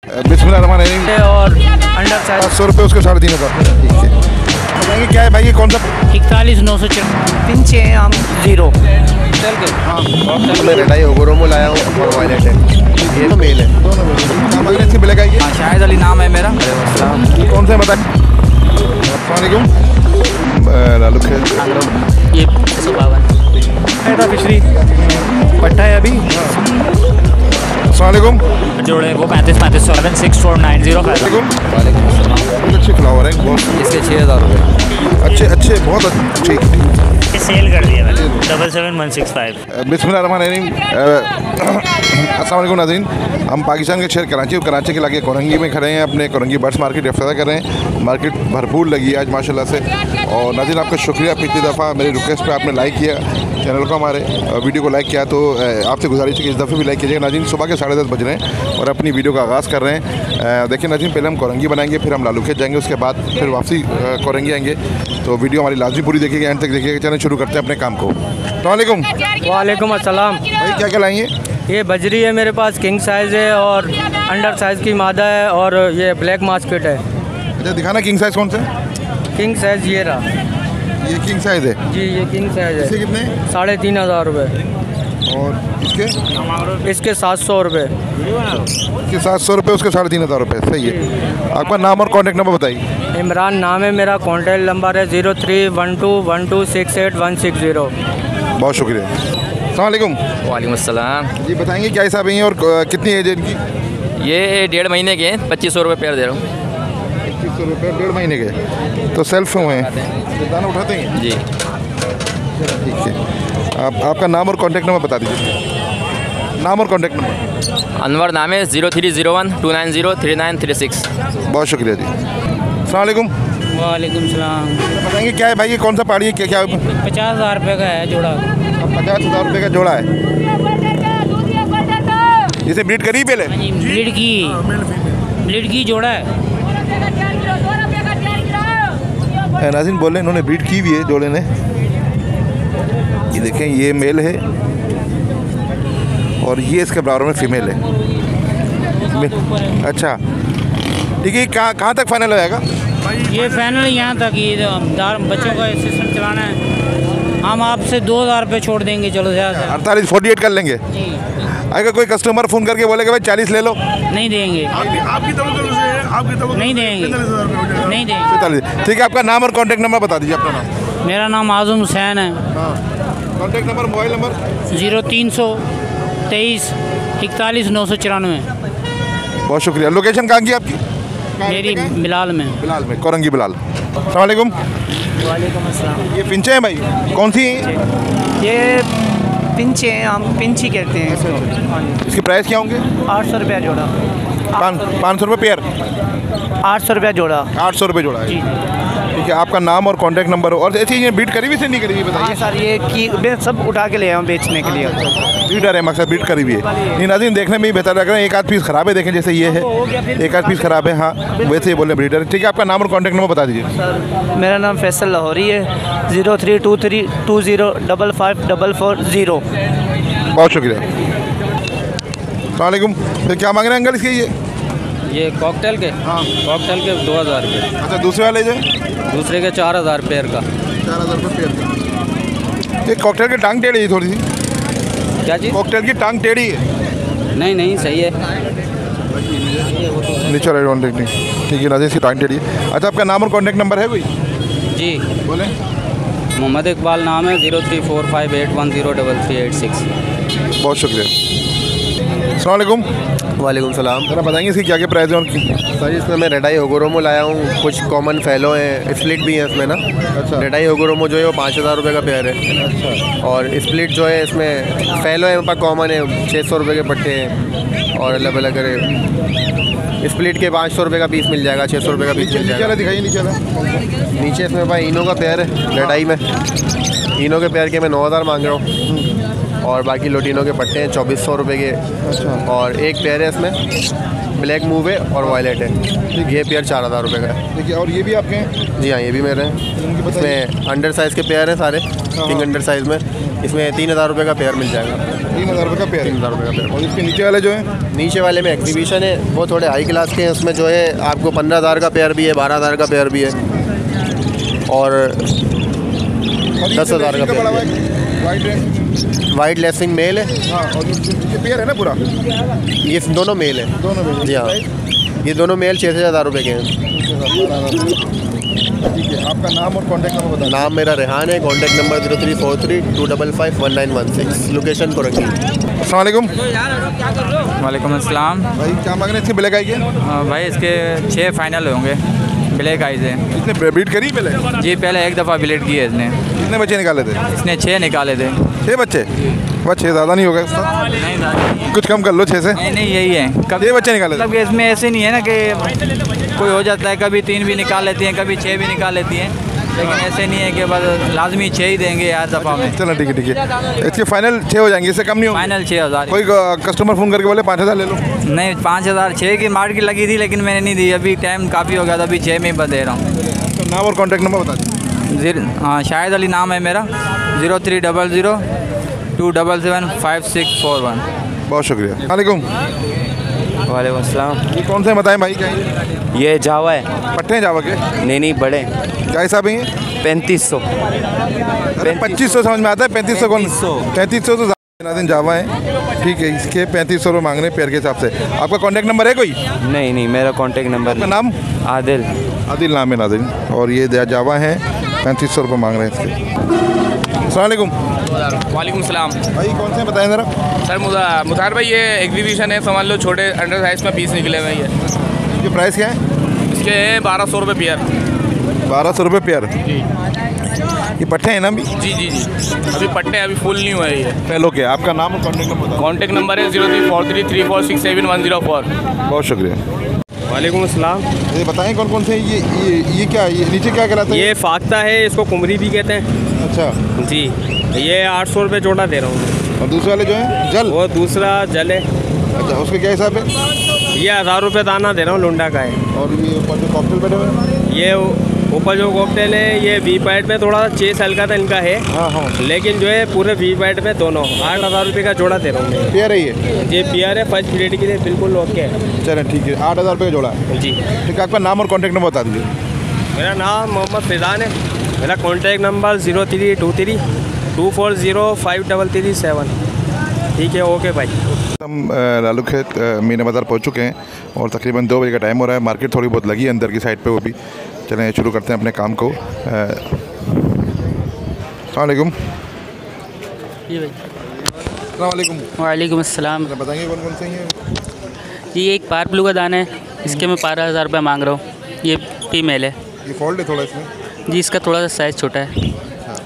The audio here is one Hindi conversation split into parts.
बिस्मिल्लाहिर्रहमानिर्रहीम। और अंडर साइज 100 रुपये उसके 350। ठीक है, बताएंगे क्या है भाई, ये कौन सा 41,900 पिंचे हैं हम 0 चल के? हाँ, मैं रेडाई ओगोरोमो लाया हूँ और वायलेट है, ये तो मेल है। दोनों इसकी मिलेगा ये? हाँ, शाहिद अली नाम है मेरा। ये कौन सा है बताएं? अस्सलामुअलैकुम। लालू खेल ये 152 फिशरी पट्टा है अभी। अस्सलामुअलैकुम। जोड़े वो 35 76490 बहुत अच्छे फ्लावर हैं, बहुत इसके 6,000 रुपये। अच्छे बहुत अच्छे। सेल कर दिया मैंने 77165। बिस्मिल्लाहिर्रहमानिर्रहीम। अस्सलाम वालेकुम नाज़रीन, हम पाकिस्तान के शहर कराची और कराची के इलाके कोरंगी में खड़े हैं। अपने कोरंगी बर्ड्स मार्केट इफ्तिताह कर रहे हैं। मार्केट भरपूर लगी है आज माशाल्लाह से। और नाज़रीन आपका शुक्रिया, पिछली दफ़ा मेरी रिक्वेस्ट पे आपने लाइक किया चैनल को, हमारे वीडियो को लाइक किया, तो आपसे गुजारिश है कि इस दफ़े भी लाइक कीजिएगा। नाज़रीन सुबह के 10:30 बज रहे हैं और अपनी वीडियो का आगाज़ कर रहे हैं। देखिए नाज़रीन, पहले हम कोरंगी बनाएंगे, फिर हम लालू खेत जाएंगे, उसके बाद फिर वापसी कोरंगी आएंगे। तो वीडियो हमारी लाजमी पूरी देखिएगा, एंड तक देखिएगा। चैनल शुरू करते हैं अपने काम को। अस्सलामुअलैकुम। वालेकुम अस्सलाम। भाई क्या क्या लाएंगे? ये बजरी है मेरे पास, किंग साइज़ है और अंडर साइज़ की मादा है, और ये ब्लैक मास्केट है। अच्छा दिखाना, किंग साइज़ कौन सा है? किंग साइज़ ये रहा। ये किंग साइज़ है जी, ये किंग साइज़ इसके है। कितने? 3,500 रुपये। और इसके? इसके 700 रुपये। इसके 700 रुपये, उसके 3,500 रुपये। सही है। आपका नाम और कॉन्टेक्ट नंबर बताइए। इमरान नाम है मेरा, कॉन्टैक्ट नंबर है 03121268 बहुत शुक्रिया। अस्सलाम वालेकुम। वालेकुम अस्सलाम। जी बताएंगे क्या हिसाब है और कितनी एज है इनकी? ये 1.5 महीने के हैं, 2500 रुपये पेयर दे रहा हूँ। 2500 रुपये 1.5 महीने के, तो सेल्फ हुए हैं, दाना उठाते हैं जी। ठीक है। आपका नाम और कॉन्टेक्ट नंबर बता दीजिए। नाम और कॉन्टेक्ट नंबर। अनवर नाम है, 0301290336। बहुत शुक्रिया जी। अस्सलाम वालेकुम। वालेकुम सलाम। बताएंगे क्या है भाई, ये कौन सा पहाड़ी है, क्या क्या? 50,000 रुपये का है जोड़ा। 50,000 रुपये का जोड़ा है। इसे ब्रीड करी पहले? ब्लीड की जोड़ा है। नाज़रीन बोले इन्होंने ब्रीड की भी है जोड़े ने। ये देखें, ये मेल है और ये इसके बराबर में फीमेल है। अच्छा ठीक है, कहाँ तक फाइनल हो जाएगा? ये फाइनल यहाँ तक, ये बच्चों का सिस्टम चलाना है। हम आपसे 2,000 रुपये छोड़ देंगे, चलो ज़्यादा 48 कर लेंगे। जी। अगर कोई कस्टमर फ़ोन करके बोलेगा भाई 40 ले लो, नहीं देंगे, आपकी तरफ से नहीं देंगे, नहीं देंगे। 45। ठीक है, आपका नाम और कॉन्टेक्ट नंबर बता दीजिए। अपना नाम? मेरा नाम आज़म हुसैन है। हाँ, कॉन्टेक्ट नंबर, मोबाइल नंबर? 0323 41,994। बहुत शुक्रिया। लोकेशन कहाँ की आपकी? मेरी बिलाल में। बिलाल में, कोरंगी बिलाल। अस्सलाम वालेकुम। वालेकुम अस्सलाम। ये पिंचे हैं भाई, कौन सी हैं? ये पिंचे हैं, हम पिंची कहते हैं। इसके प्राइस क्या होंगे? 800 रुपया जोड़ा। 500 रुपये पेयर? 800 रुपया जोड़ा। 800 रुपये जोड़ा है। जी। ठीक है, आपका नाम और कॉन्टैक्ट नंबर, और ऐसी ये बीट करी हुई से नहीं करी हुई हाँ बताइए। सर, ये की मैं सब उठा के ले आया हूँ बेचने के लिए। बीटर है, मकसद बीट करी हुई है। नहीं नाज़रीन, देखने में ही बेहतर लग रहा है। एक आध पीस ख़राब है, देखें जैसे ये है, एक आध पीस ख़राब है। हाँ वैसे ही बोले ब्रीडर। ठीक है, आपका नाम और कॉन्टैक्ट नंबर बता दीजिए। सर मेरा नाम फैसल लाहौरी है, 032320554440। बहुत शुक्रिया। अस्सलाम वालेकुम। फिर क्या मांग रहे हैं अंकल इसके? ये कॉकटेल के, हाँ कॉकटेल के 2,000 रुपये, अच्छा, दूसरे वाले जो दूसरे के 4,000 पेयर का। 4,000 रुपये पेयर। ये कॉकटेल की टांग टेढ़ी है थोड़ी सी। क्या चीज़? कॉकटेल की टांग टेढ़ी है। नहीं सही है। नीचे राइट वन टेक्निक। ठीक है नाज़रीन, इसकी टांग टेढ़ी है। अच्छा, आपका नाम और कॉन्टैक्ट नंबर है कोई? जी, बोलें। मोहम्मद इकबाल नाम है, 0345810386। बहुत शुक्रिया। अस्सलाम वालेकुम। वालेकुम सलाम। ज़रा बताएंगे इसकी क्या क्या प्राइस है उनकी? सर इसमें मैं रेडाई ओगोरोमो लाया हूँ, कुछ कॉमन फैलो हैं, स्प्लिट भी हैं इसमें ना। अच्छा। रेडाई ओगोरोमो जो है वो 5,000 रुपये का पेयर है। अच्छा। और स्प्लिट जो है इसमें फैलो है, मेरे पास कॉमन है, 600 रुपये के पट्टे हैं। और अलग अलग स्प्लिट के 500 रुपये का पीस मिल जाएगा, 600 रुपये का पीस मिल जाएगा। दिखाइए नीचे वाला। नीचे इसमें भाई इनो का पेयर है रेडाई में। इनो के पेयर के मैं 9,000 मांग रहा हूँ। और बाकी लोटिनो के पट्टे हैं 2,400 रुपये के। अच्छा। और एक पेयर है इसमें ब्लैक मूव है और वायलेट है। ये पेयर 4000 रुपये का है। देखिए, और ये भी आपके हैं? जी हाँ, ये भी मेरे हैं। इसमें अंडर साइज़ के पेयर हैं सारे, किंग अंडर साइज़ में। इसमें 3000 रुपये का पेयर मिल जाएगा। 3000 रुपये का पेयर? 3000 रुपये का पेयर। और इसके नीचे वाले जो हैं? नीचे वाले में एग्जीबिशन है, वो थोड़े हाई क्लास के हैं। उसमें जो है आपको 15000 का पेयर भी है, 12000 का पेयर भी है और 10,000 का पेयर है। वाइट लेसिंग मेल है। हाँ, और ये पेयर है ना पूरा? ये दोनों मेल है। दोनों में? जी हाँ, ये दोनों मेल 6000 रुपये के हैं। ठीक है, आपका नाम और कॉन्टैक्ट नंबर बताइए। नाम मेरा रेहान है, कॉन्टैक्ट नंबर 034325519116, लोकेशन कोरंगी। अस्सलाम वालेकुम। वालेकुम अस्सलाम। भाई क्या मांग रहे हैं इसके ब्लैक आई के? भाई इसके 6 फाइनल होंगे ब्लैक आइज है। इसने ब्रीड करी पहले? जी पहले एक दफ़ा ब्लीड की है इसने। कितने बच्चे निकाले थे? इसने 6 निकाले थे। 6 बच्चे? बस 6 ज़्यादा नहीं होगा इसका? नहीं था। कुछ कम कर लो 6 से। नहीं यही है। कब 6 बच्चे निकाले थे? मतलब कि इसमें ऐसे नहीं है ना कि कोई हो जाता है, कभी 3 भी निकाल लेती हैं, कभी 6 भी निकाल लेती हैं, लेकिन ऐसे नहीं है कि बस लाजमी 6 ही देंगे हर दफ़ा में। चलो ठीक है, ठीक है। इसके फाइनल 6 हो जाएंगे, इससे कम नहीं होगा? फाइनल 6000। कोई कस्टमर फ़ोन करके बोले 5000 ले लो? नहीं 5000 6 की मार्केट लगी थी, लेकिन मैंने नहीं दी। अभी टाइम काफ़ी हो गया था, अभी 6 में ही दे रहा हूँ। तो नाम और कॉन्टैक्ट नंबर बता दीजिए। हाँ, शाहिद अली नाम है मेरा। 0300 277 5641। बहुत शुक्रिया। वालेकुम। वालेकुम अस्सलाम। ये कौन से बताएं भाई? क्या है? ये जावा है। पट्टे हैं जावा के? नहीं बड़े। क्या हिसाब है ये? 3500। 2500 समझ में आता है, 3500 कौन? 3500 तो दिन जावा है। ठीक है, इसके 3500 रुपये मांग रहे हैं पेयर के हिसाब से। आपका कॉन्टैक्ट नंबर है कोई? नहीं मेरा कॉन्टैक्ट नंबर आपका नाम? आदिल। आदिल नाम है नादिल। और ये जावा है, 3500 रुपये मांग रहे हैं इसके। अस्सलाम वालेकुम। वालेकुम सलाम। भाई कौन से बताएं ज़रा? सर मुतार भाई, ये एग्जीबिशन है, समझ लो छोटे अंडर साइज़ में पीस निकले हुए हैं। इसके प्राइस क्या है? इसके 1200 रुपये पेयर। 1200 रुपये पेयर? जी ये पट्टे हैं ना अभी? जी जी जी, अभी पट्टे अभी फुल नहीं हुए ये। पहलो के। आपका नाम और कॉन्टैक्ट नंबर बताओ। कॉन्टैक्ट नंबर है 03433467 बहुत शुक्रिया। वालेकुम अस्सलाम। ये बताएं कौन कौन से ये क्या, ये नीचे क्या कहलाता है? ये फाख्ता है, इसको कुमरी भी कहते हैं। अच्छा जी, ये 800 रुपये जोड़ा दे रहा हूँ। और दूसरे वाले जो हैं जल? वो दूसरा जल है। अच्छा, उसके क्या हिसाब है? ये 1000 रुपये दाना दे रहा हूँ, लुंडा का है। और ये ऊपर जो कॉकटेल बैठे हुए हैं? ये ऊपर जो कॉकटेल है, ये वी पैड में थोड़ा चेस हल्का था इनका है। हाँ। लेकिन जो है पूरे वी पैड में दोनों 8000 रुपये का जोड़ा दे रहा हूँ। पेयर है ये? पेयर है, फर्स्ट प्लेट के लिए बिल्कुल ओके है। चलें ठीक है, 8000 रुपये का जोड़ा है। जी ठीक है, आपका नाम और कॉन्टैक्ट नंबर बता दीजिए। मेरा नाम मोहम्मद फैज़ान है। मेरा कॉन्टैक्ट नंबर 0323 240 5337। ठीक है, ओके भाई। हम लालू खेत मीना बाज़ार पहुँच चुके हैं और तकरीबन 2 बजे का टाइम हो रहा है। मार्केट थोड़ी बहुत लगी है अंदर की साइड पे, वो भी। चलें शुरू करते हैं अपने काम को। अस्सलाम वालेकुम। जी भाई। अस्सलाम वालेकुम। वालेकुम अस्सलाम। बताएंगे कौन कौन से हैं? जी एक पार ब्लू का दाना है, इसके मैं 12000 रुपये मांग रहा हूँ। ये फीमेल है। ये फॉल्ट है थोड़ा इसमें? जी, इसका थोड़ा सा साइज़ छोटा है।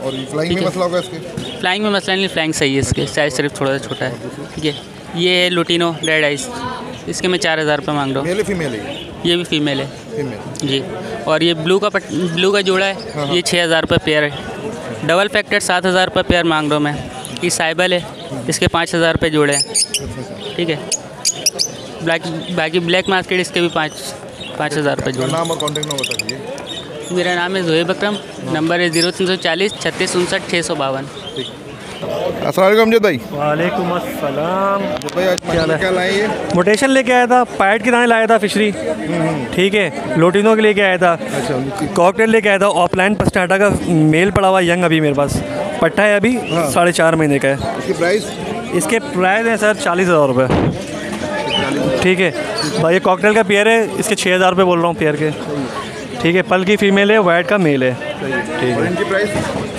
और फ्लाइंग में मसला होगा इसके? फ्लाइंग में मसला नहीं, फ्लाइंग सही है इसके, साइज़ सिर्फ थोड़ा सा छोटा है। ठीक है, ये है लुटिनो रेड आइस, इसके मैं 4000 रुपये मांग रहा हूँ। मेल है फीमेल है? ये भी फीमेल है। फीमेल। जी। और ये ब्लू का जोड़ा है, ये 6000 रुपये पेयर है। डबल फैक्टर 7000 रुपये पेयर मांग रहा हूँ मैं। ये साइबल है, इसके 5000 रुपये जोड़े हैं। ठीक है, बाकी ब्लैक मार्केट इसके भी 5000 रुपये जोड़े। नाम और कॉन्टैक्ट नंबर बता दीजिए। मेरा नाम है ज़ोहेब अकरम, नंबर है 0340 36 59 652। अस्सलाम वालेकुम अमजद भाई। वालेकुम अस्सलाम। भाई आज क्या लाए ये? मोटेशन लेके आया था, पैड के दाने लाया था फिशरी। ठीक है, लोटिनो के लेके आया था। अच्छा, कॉकटेल लेके आया था। ऑफलाइन पस्टाटा का मेल पड़ा हुआ यंग अभी मेरे पास। पट्टा है अभी 4.5 महीने का है। इसकी प्राइस? इसके प्राइस है सर 40,000 रुपये। ठीक है भाई, ये कॉकटेल का पेयर है, इसके 6000 रुपये बोल रहा हूँ पेयर के। ठीक है, पल की फ़ीमेल है, वाइट का मेल है। ठीक है। इनकी प्राइस?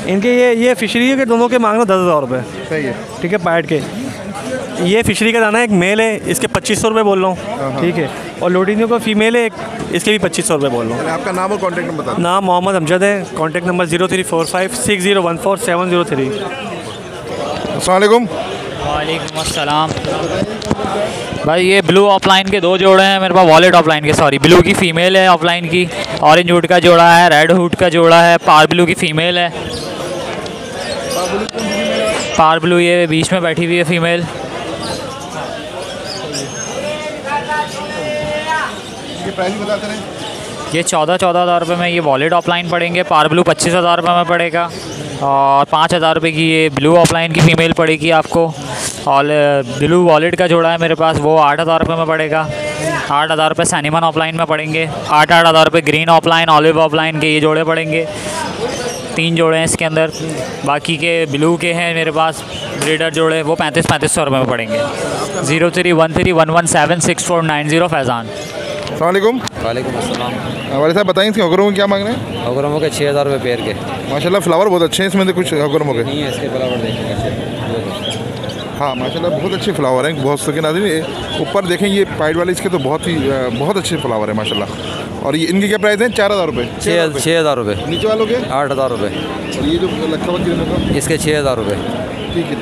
इनके ये फिशरी के दोनों के मांग रहा 10,000 रुपये। सही है। ठीक है, पैड के। ये फिशरी का दाना है, एक मेल है, इसके 2500 रुपये बोल रहा हूँ। ठीक है, और लोटिनो का फीमेल है, इसके भी 2500 रुपये बोल रहा हूँ। आपका नाम और कॉन्टैक्ट नंबर बता। नाम मोहम्मद अमजद है, कॉन्टैक्ट नंबर 0345 6014 703। अस्सलाम वालेकुम। वालेकुम अस्सलाम। भाई ये ब्लू ऑफलाइन के 2 जोड़े हैं मेरे पास, वॉलेट ऑफलाइन के, सॉरी। ब्लू की फ़ीमेल है ऑफलाइन की, ऑरेंज हुड का जोड़ा है, रेड हुड का जोड़ा है, पार ब्लू की फ़ीमेल है। पार ब्लू ये बीच में बैठी हुई है फ़ीमेल। ये प्राइस बताते रहे। ये 14-14 हज़ार रुपये में ये वॉलेट ऑफलाइन पड़ेंगे। पार ब्लू 25 हज़ार रुपये में पड़ेगा और 5 हज़ार रुपये की ये ब्लू ऑफलाइन की फ़ीमेल पड़ेगी आपको। और ब्लू वॉलेट का जोड़ा है मेरे पास, वो 8 हज़ार रुपये में पड़ेगा। 8 हज़ार रुपये सैनिमन ऑफलाइन में पड़ेंगे। 8-8 हज़ार रुपये ग्रीन ऑफलाइन, ऑलिव ऑफलाइन के ये जोड़े पड़ेंगे। 3 जोड़े हैं इसके अंदर। बाकी के ब्लू के हैं मेरे पास ब्रीडर जोड़े, वो 3500 रुपये में पड़ेंगे। 0313117649 फैज़ान। अस्सलाम वालेकुम अस्सलाम। वाले साहब बताएं इसके हगरमों क्या मांग रहे हैं? हगरमों के 6000 रुपये पेयर के। माशाल्लाह फ्लावर बहुत अच्छे हैं इसमें तो कुछ हगरमों के। नहीं है इसके फ्लावर देखिएगा। हाँ माशाल्लाह बहुत अच्छे फ्लावर हैं, बहुत सके नाज़रीन। ऊपर देखें ये पाइड वाले इसके तो बहुत अच्छे फ्लावर है माशाल्लाह। और ये इनके क्या प्राइस हैं? 4000 रुपये। 6000 रुपये। नीचे वालों के 8000 रुपये। और ये जो लखा हुआ कितने? इसके 6000 रुपये। ठीक है।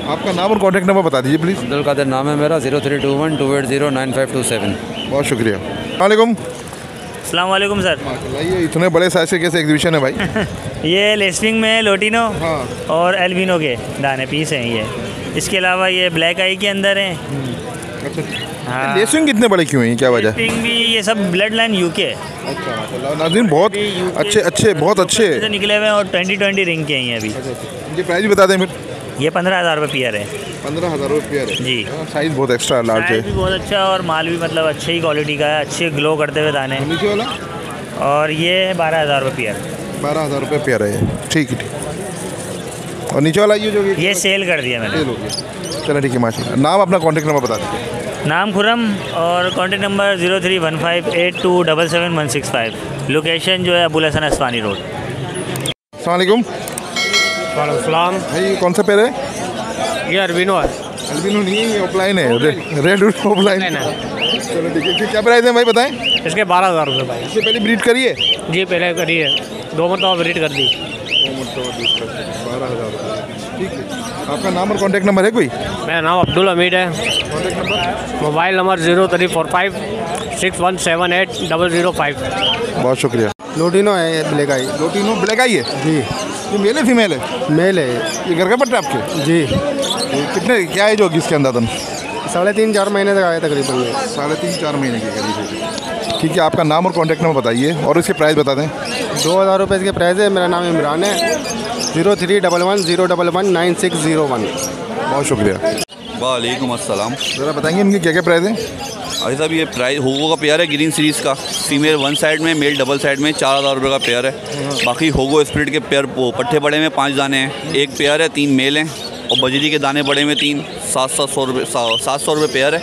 आपका नाम और कॉन्टैक्ट नंबर बता दीजिए प्लीज़। अब्दुल कादिर नाम है मेरा। 032128095527। बहुत शुक्रिया। वालेकुम अस्सलाम वालेकुम सर। माशाल्लाह ये इतने बड़े साइज के कैसे एग्जीबिशन है भाई? ये लेस्टिंग में लोटिनो हाँ। और एल्बिनो के दाने पीस हैं ये। इसके अलावा ये ब्लैक आई के अंदर हैं। अच्छा। हाँ। लेसिंग कितने बड़े क्यों हैं, क्या वजह? लेस्टिंग भी ये सब ब्लड लाइन यूके है। अच्छा माशाल्लाह नाज़रीन बहुत अच्छे बहुत अच्छे से निकले हुए हैं और 20 रिंग के हैं ये अभी। इनके प्राइस भी बता दें फिर। ये 15,000 रुपये पेयर है। 15,000 रुपये पेयर है जी। साइज़ बहुत एक्स्ट्रा लार्ज साइज़ भी है। बहुत अच्छा और माल भी मतलब अच्छी ही क्वालिटी का है, अच्छे ग्लो करते हुए दाने। नीचे वाला और ये 12,000 रुपये पेयर। 12,000 रुपये पेयर है। ठीक है। और नीचे वाला ये जो ये सेल कर दिया मैंने। सेल हो गया। चलो ठीक है माशाल्लाह। नाम अपना कॉन्टैक्ट नंबर बता दीजिए। नाम खुरम और कॉन्टैक्ट नंबर 031582771165। लोकेशन जो है अबुल हसन अस्वानी रोड। अस्सलाम वालेकुम। सलाम। भाई कौन सा पेयर है? ये अरबिनो है। अल्बिनो नहीं है, ये ऑफलाइन है। रेड ऑफलाइन है। चलो ठीक है। क्या प्राइस है भाई बताएं? इसके 12,000 रुपये भाई। इससे पहले ब्रीड करिए? जी पहले करिए, 2 मरतबा ब्रीड कर दी। 12,000। ठीक है। आपका नाम और कॉन्टैक्ट नंबर है कोई? मेरा नाम अब्दुल हमीद है। Contact number? Mobile number 0345617805। बहुत शुक्रिया। लोटिनो है ये ब्लैक आई। लोटिनो ब्लैक आई है जी। ये मेल है फीमेल है? मेल है ये घर का पट्टा आपके? जी। ये कितने क्या है जो इसके अंदाजन? 3.5-4 महीने तक आया तकरीबन। 3.5-4 महीने के करीब है। ठीक है। आपका नाम और कॉन्टैक्ट नंबर बताइए और इसके प्राइस बता दें। 2,000 रुपये इसके प्राइस है। मेरा नाम इमरान है। 0311019601। बहुत शुक्रिया। वालेकुम अस्सलाम। ज़रा बताएंगे इनके क्या क्या प्राइस हैं? अभी साहब ये प्राइस होगो का पेयर है ग्रीन सीरीज़ का। फीमेल 1 साइड में, मेल डबल साइड में 4000 रुपये का पेयर है। बाकी होगो स्प्रिट के पेयर पट्टे पड़े में 5 दाने हैं। एक पेयर है, 3 मेल हैं। और बजरी के दाने पड़े में 3 700 रुपये पेयर है।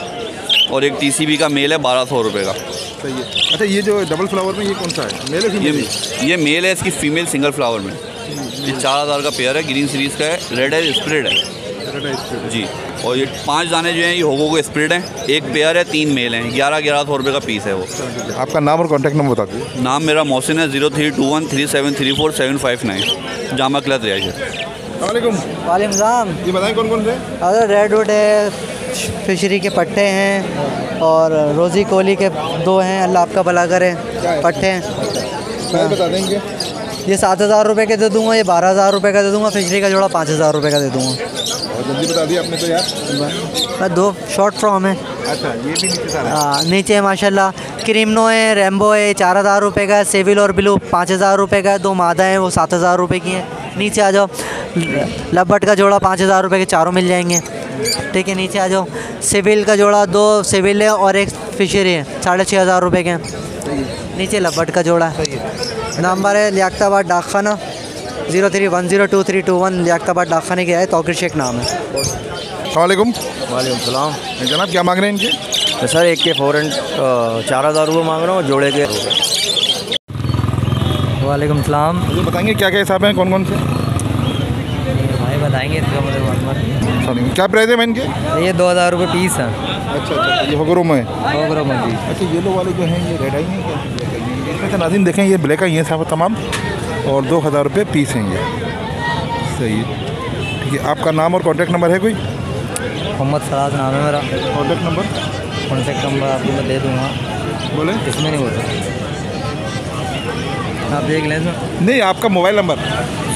और एक TCB का मेल है 1200 रुपये का। सही है। अच्छा ये जो डबल फ्लावर में ये कौन सा है? मेल है फीमेल? ये मेल है, इसकी फ़ीमेल सिंगल फ्लावर में। ये 4000 का पेयर है, ग्रीन सीरीज़ का है, रेड है, स्प्रिट है जी। और ये 5 दाने जो हैं ये होगो को स्प्रिट हैं। एक पेयर है, 3 मेल हैं। 1100 रुपये का पीस है वो। आपका नाम और कॉन्टैक्ट नंबर बता दीजिए। नाम मेरा मोहसिन है। 032137344759 जामा क्लथ रिहाइश है। वालेकुम सलाम। ये बताएं कौन कौन से? अगर रेडवुड है, फिशरी के पट्टे हैं और रोज़ी कोली के 2 हैं। अल्लाह आपका भला करे। पट्टे हैं। बता देंगे। ये 7,000 रुपये के दे दूँगा, ये 12,000 रुपये का दे दूँगा। फिशरी का जोड़ा 5,000 रुपये का दे दूँगा। और जल्दी बता दिया आपने तो यार। 2 शॉर्ट फ्रॉम है। अच्छा ये भी नीचे सारा? हाँ नीचे माशाल्लाह क्रीमनो है, रैम्बो है, 4,000 रुपये का। सेविल और ब्लू 5,000 रुपये का। 2 मादा हैं वो 7,000 रुपये की हैं। नीचे आ जाओ, लब्बट का जोड़ा 5,000 रुपये के चारों मिल जाएंगे। ठीक है। नीचे आ जाओ, सिविल का जोड़ा 2 सिविल है और एक फिशरी है 6,500 रुपये के। नीचे लब्बट का जोड़ा है। नंबर है लियाकताबाद डाकखाना 03102321 लियाकताबाद डाकखाने के है। तौकीर शेख नाम है। वालेकुम। वालेकुम सलाम। जनाब क्या मांग रहे हैं इनके? सर एक के फ़ौरन 4,000 रुपये मांग रहा हूँ, जोड़े के। वालेकुम सलाम। मुझे बताएंगे क्या क्या हिसाब हैं, कौन कौन से? भाई बताएंगे इसका सॉरी क्या प्राइस है इनके? ये 2,000 रुपये पीस है। अच्छा ये होगरो में? होगरो में जी। अच्छा येलो वाले जो हैं ये रेड आई हैं क्या? इसमें से नाज़रीन देखें ये ब्लैक आई हैं साहब तमाम और 2,000 रुपये पीस हैं ये। सही है। ठीक है। आपका नाम और कॉन्टैक्ट नंबर है कोई? मोहम्मद सराज नाम है मेरा। Contact number? कॉन्टैक्ट नंबर आपको मैं दे दूँगा। बोले? इसमें नहीं बोलते, आप देख लें। नहीं आपका मोबाइल नंबर?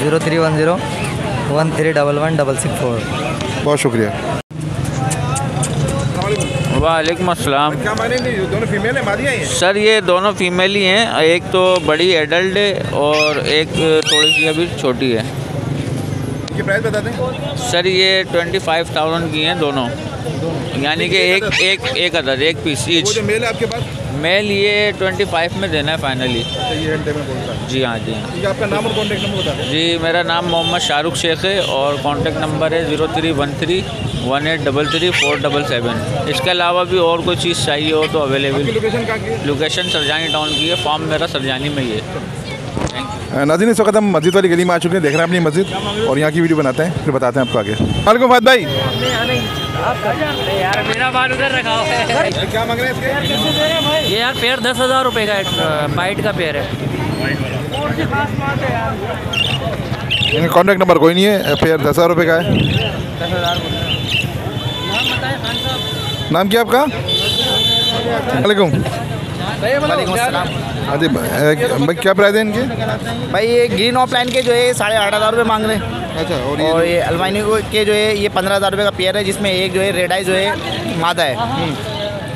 031013111664। बहुत शुक्रिया। वालेकुम अस्सलाम। क्या माने दोनों फीमेल है मादियाँ हैं? सर ये दोनों फीमेल ही हैं, एक तो बड़ी एडल्ट है और एक थोड़ी सी अभी छोटी है। इनकी प्राइस बता दें। सर ये 25,000 की हैं दोनों, यानी कि एक अदर एक पीस वो ईच। जो मेल है आपके पास? मेल ये 25 में देना है फाइनली। ये घंटे में बोलता है। जी हाँ जी हाँ। ठीक है, आपका नाम और कॉन्टैक्ट नंबर बता दें। जी मेरा नाम मोहम्मद शाहरुख शेख है और कॉन्टैक्ट नंबर है 0313183347। इसके अलावा भी और कोई चीज़ चाहिए हो तो अवेलेबल। लोकेशन कहाँ की है? लोकेशन सरजानी टाउन की है, फॉर्म मेरा सरजानी में ही है। नाज़रीन, इस वक्त हम मस्जिद वाली गली में आ चुके हैं, देख रहे हैं अपनी मस्जिद और यहाँ की वीडियो बनाते हैं, फिर बताते हैं आपको आगे। वालेकुम फाद भाई। यार मेरा बाल उधर रखा है। क्या मांग रहे हैं इसके? ये यार पेयर 10,000 रुपये का बाइट का पेयर है। इनका कॉन्टैक्ट नंबर कोई नहीं है, पेयर 10,000 रुपये का है। 10,000। नाम क्या आपका? वालेकुम। हाँ जी भाई, क्या प्राइस है इनके? भाई ये ग्रीन ऑफलाइन के जो है 8,500 रुपये मांग रहे हैं। अच्छा, और ये अल्बाइनो के जो है ये 15,000 रुपये का पेयर है, जिसमें एक जो है रेड आई जो है मादा है,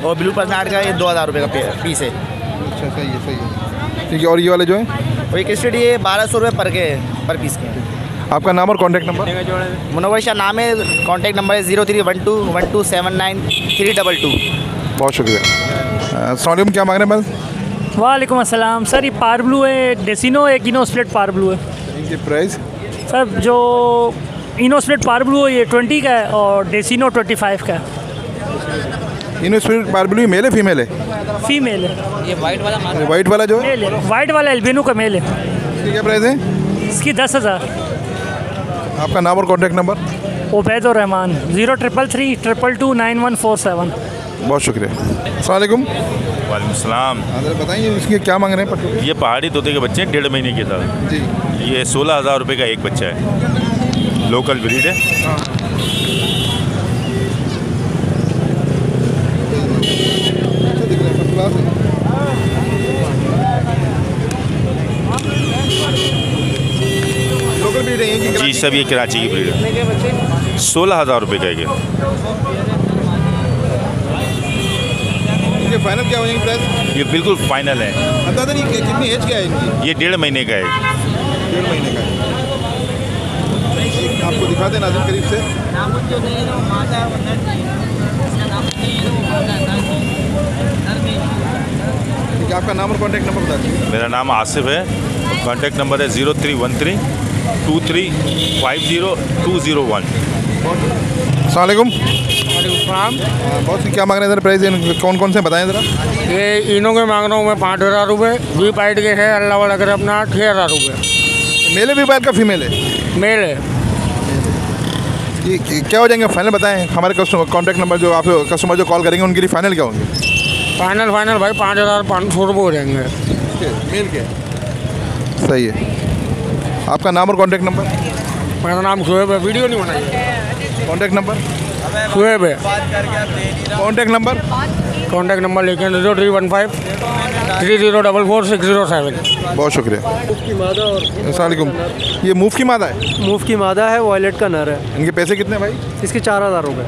और ब्लू पर्सनाट का ये 2,000 रुपये का पेयर पीस है। अच्छा, सही है, सही है, ठीक है। और ये वाले जो है? और ये क्रिस्टेड ये 1,200 रुपये पर पीस के। आपका नाम और कॉन्टैक्ट नंबर? मुनव्वर शाह नाम है, कॉन्टैक्ट नंबर है 03121279 बहुत शुक्रिया। अस्सलाम वालेकुम, क्या मांग रहे हैं बस? वालेकुम अस्सलाम। सर ये पार ब्लू है, डेसिनो एक इनो स्प्लिट पार ब्लू है। इनकी प्राइस? सर जो इनो स्प्लिट पार ब्लू है ये 20 का है और डेसिनो 25 का है। इनो स्प्लिट पार ब्लू मेल है फीमेल है? फीमेल है। ये वाइट वाला वाइट वाला जो है? मेल है। वाइट वाला एल्बिनो का मेल है। इसकी क्या प्राइस है? इसकी 10,000। आपका नाम और कॉन्टैक्ट नंबर? उबैद और रहमान 0333229147। बहुत शुक्रिया। अस्सलाम वालेकुम। वालेकुम सलाम। बताइए इसके क्या मांग रहे हैं पट्टू? ये पहाड़ी तोते के बच्चे हैं, 1.5 महीने के साथ जी। ये 16,000 रुपये का एक बच्चा है, लोकल ब्रीड है। लोकल ब्रीड है जी, सब ये कराची की ब्रीड है। 16,000 रुपये का ये। फाइनल क्या हो जाएंगे प्राइस? ये बिल्कुल फाइनल है। बता दें कितनी एज क्या है इनकी? ये 1.5 महीने का है। 1.5 महीने का है। आपको दिखा दें नाज़रीन करीब से। ठीक है, आपका नाम और कॉन्टैक्ट नंबर बता दीजिए। मेरा नाम आसिफ है, कॉन्टैक्ट नंबर है 03132350 अस्सलाम वालेकुम। बहुत सी क्या मांग रहे हैं सर प्राइस? कौन कौन से बताएं ज़रा। ये इनों के मांग रहा हूँ मैं 5,000 रुपये। वी पाइट के है, अल्लाह वाला करे अपना 6,000 रुपये। मेल है वी पाइट का फीमेल है? मेल है। ये क्या हो जाएंगे फाइनल बताएं? हमारे कस्टमर कॉन्टैक्ट नंबर जो आप कस्टमर जो कॉल करेंगे उनके लिए फाइनल क्या होंगे? फाइनल भाई 5,500 रुपये हो जाएंगे। मेल के? सही है। आपका नाम और कॉन्टैक्ट नंबर? मेरा नाम शुएब है, वीडियो नहीं बनाई। Contact number? शुएब है। Contact number? कॉन्टैक्ट नंबर लेकिन 031530444607। बहुत शुक्रिया। अस्सलाम वालेकुम। ये मूव की मादा है? मूव की मादा है, वॉयलेट का नर है। इनके पैसे कितने भाई? इसके 4,000 रुपये।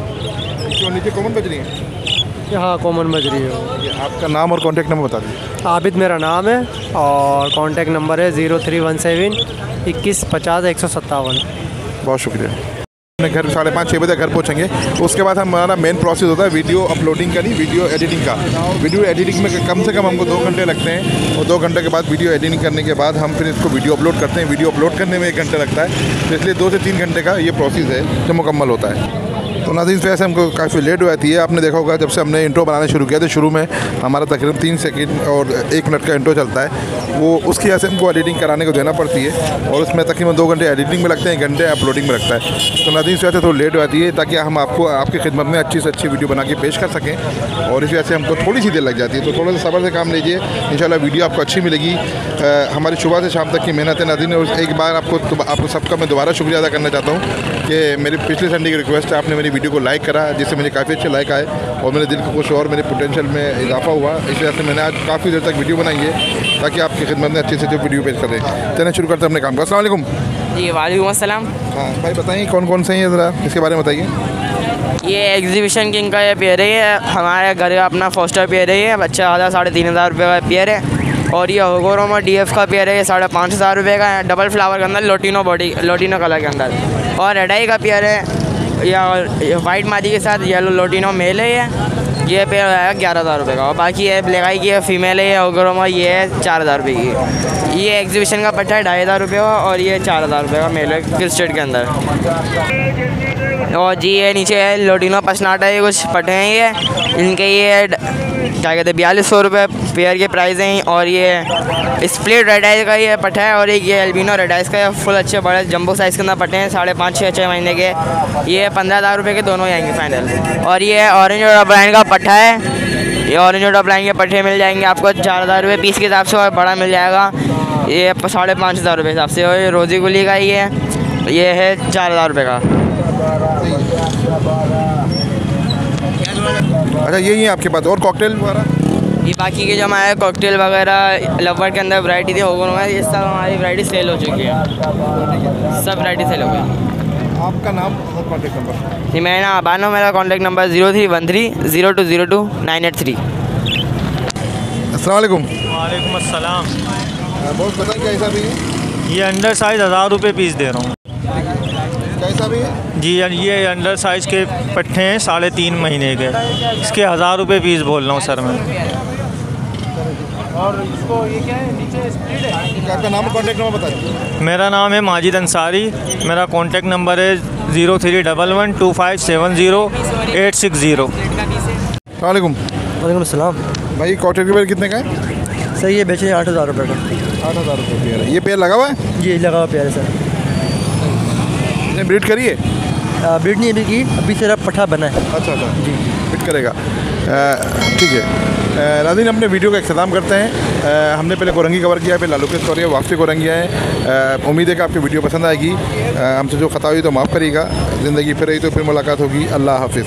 इसके नीचे कॉमन बज रही है? हाँ कॉमन बज रही है। आपका नाम और कॉन्टैक्ट नंबर बता दीजिए। आबिद मेरा नाम है और कॉन्टैक्ट नंबर है 0317 2150 157। बहुत शुक्रिया। अपने घर 5:30-6 बजे घर पहुंचेंगे। उसके बाद हमारा मेन प्रोसेस होता है वीडियो अपलोडिंग का, नहीं वीडियो एडिटिंग का। वीडियो एडिटिंग में कम से कम हमको 2 घंटे लगते हैं और 2 घंटे के बाद वीडियो एडिटिंग करने के बाद हम फिर इसको वीडियो अपलोड करते हैं। वीडियो अपलोड करने में 1 घंटा लगता है, तो इसलिए 2 से 3 घंटे का ये प्रोसेस है जो मुकम्मल होता है। तो नाज़रीन वैसे हमको काफ़ी लेट हो जाती है। आपने देखा होगा जब से हमने इंट्रो बनाना शुरू किया तो शुरू में हमारा तकरीबन 3 सेकंड और 1 मिनट का इंट्रो चलता है, वो उसकी वजह से हमको एडिटिंग कराने को देना पड़ती है और उसमें तकरीबन 2 घंटे एडिटिंग में लगते हैं, 1 घंटे अपलोडिंग में लगता है। तो नाज़रीन इस वजह से थोड़ी लेट हो जाती है ताकि हम आपको आपकी खिदमत में अच्छी से अच्छी वीडियो बना के पेश कर सकें, और इस वजह से हमको थोड़ी सी देर लग जाती है। तो थोड़ा सा सब्र से काम लीजिए, इंशाल्लाह वीडियो आपको अच्छी मिलेगी। हमारी सुबह से शाम तक की मेहनत है नाज़रीन। और एक बार आपको सबका मैं दोबारा शुक्रिया अदा करना चाहता हूँ कि मेरी पिछले संडे की रिक्वेस्ट है, आपने मेरी वीडियो को लाइक करा, जिससे मुझे काफ़ी अच्छे लाइक आए और मेरे दिल को कुछ और मेरे पोटेंशियल में इजाफा हुआ। इस वजह से मैंने आज काफ़ी देर तक वीडियो बनाई है ताकि आपकी खिदमत में अच्छे से जो वीडियो पेश करें। चलना शुरू करते हैं अपने काम का। अस्सलाम वालेकुम। जी वालेकुम अस्सलाम। हाँ भाई बताइए कौन कौन से हैं ज़रा इसके बारे में बताइए। ये एग्जीबिशन किंग का ये पेयर है, ये हमारे घर का अपना फोस्टर पेयर है, ये बच्चा आधा 3,500 रुपये का पेयर है। और ये होगोरोमा DF का पेयर है, ये 5,500 रुपये का है, डबल फ्लावर के अंदर लोटिनो कलर के अंदर। और रेडाई का पेयर है या वाइट मादी के साथ येलो लोटिनो मेल है, ये पेयर आएगा 11,000 रुपये का। और बाकी ये ब्लैक आई की फीमेल है, ये होगोरोमा, ये है 4,000 रुपये की। ये एग्जीबिशन का पट्टा है 2,500 रुपये का, और ये 4,000 रुपये का मेल है क्रिस्टेड के अंदर। और जी ये नीचे है लोटिनो पसनाटा, ये कुछ पट्टे हैं, ये इनके ये क्या कहते हैं 4,200 रुपये पेयर के प्राइस हैं। और ये स्प्लिट रेड आइज का ये पट्टा है, और एक ये एल्बिनो रेड आइज का फुल अच्छे बड़े जंबो साइज़ के अंदर पट्टे हैं, 5.5-6 महीने के, ये 15,000 रुपये के दोनों आएंगे फाइनल। और ये ऑरेंज और ब्रांड का पट्टा है, ये ऑरेंज और ब्रांड के पट्टे मिल जाएंगे आपको 4,000 रुपये पीस के हिसाब से, और बड़ा मिल जाएगा ये 5,500 रुपये हिसाब से। और ये रोज़ी गुली का ये है 4,000 रुपये का। अच्छा यही है आपके पास, और कॉकटेल वगैरह? ये बाकी के जो हमारे कॉकटेल वगैरह लवर के अंदर वैरायटी थी होगा, ये सब हमारी वैरायटी सेल हो चुकी है, सब वैरायटी सेल हो गई। आपका नाम और कॉन्टेक्ट नंबर? जी मेरा नाम अबान है, मेरा कॉन्टैक्ट नंबर 03130202 अस्सलाम वालेकुम। वालेकुम अस्सलाम। बहुत बताइए कैसा भी है? ये अंडर साइज़ 1,000 रुपये पीस दे रहा हूँ। कैसा भी है? जी ये अंडर साइज़ के पट्टे हैं 3.5 महीने के, इसके 1,000 रुपये पीस बोल रहा हूँ सर मैं। और इसको ये क्या है नीचे स्प्लिट है? आपका नाम और कॉन्टैक्ट नंबर बता दीजिए। मेरा नाम है माजिद अंसारी, मेरा कॉन्टैक्ट नंबर है 03112570 वालेकुम। वालेकुम अस्सलाम। भाई कॉकटेल के पेयर कितने का है? सर ये बेचे 8,000 रुपये का। 8,000 रुपये पेयर है। ये पेयर लगा हुआ है? जी लगा हुआ पेयर है सर। इसने ब्रीड करी है? ब्रीड नहीं अभी की, अभी सिर्फ पट्ठा बना है। अच्छा जी ब्रीड करेगा, ठीक है। नाज़रीन अपने वीडियो का इख्तिताम करते हैं। हमने पहले कोरंगी कवर किया, फिर लालू के स्टोरी है, वापसी कोरंगिया है। उम्मीद है कि आपकी वीडियो पसंद आएगी। हमसे जो खता हुई तो माफ़ करिएगा। ज़िंदगी फिर रही तो फिर मुलाकात होगी। अल्लाह हाफिज़।